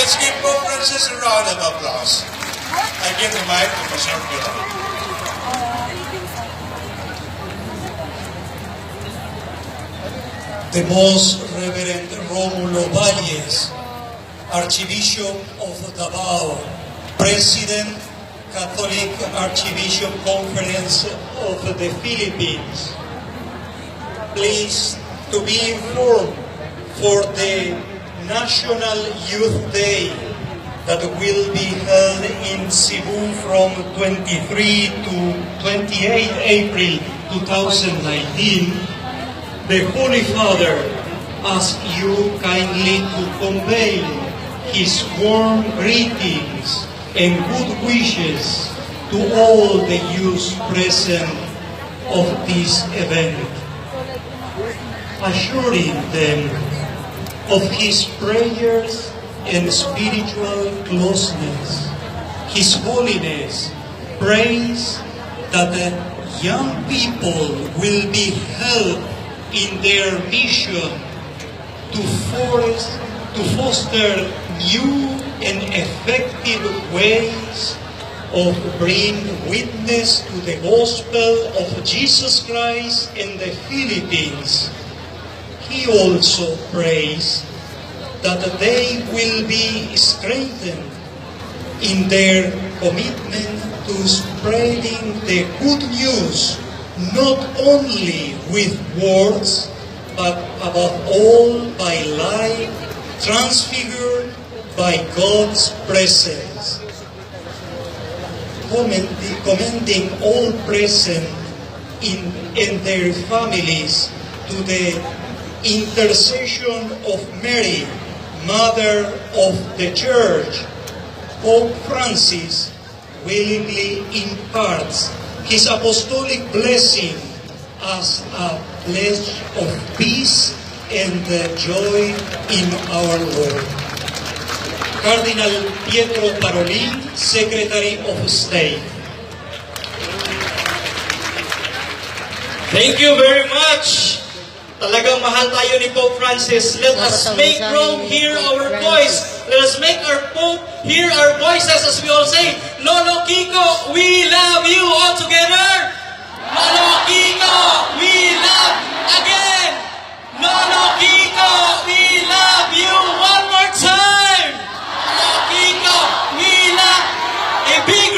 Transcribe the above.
Let's give Pope Francis a round of applause. I give the mic to Pastor Pilar. The Most Reverend Romulo Valles, Archbishop of Davao, President, Catholic Archbishop Conference of the Philippines. Pleased to be informed for the National Youth Day that will be held in Cebu from 23 to 28 April 2019. The Holy Father asks you kindly to convey his warm greetings and good wishes to all the youth present of this event, assuring them of his prayers and spiritual closeness. His Holiness prays that the young people will be helped in their mission to foster new and effective ways of bringing witness to the gospel of Jesus Christ in the Philippines. He also prays that they will be strengthened in their commitment to spreading the good news, not only with words, but above all by life transfigured by God's presence. Commending all present and their families to the intercession of Mary, Mother of the Church, Pope Francis willingly imparts his apostolic blessing as a pledge of peace and joy in our Lord. Cardinal Pietro Parolin, Secretary of State. Thank you very much. Talagang mahal tayo ni Pope Francis. Let us make Rome hear our voice. Let us make our Pope hear our voices as we all say, Lolo Kiko, we love you all together.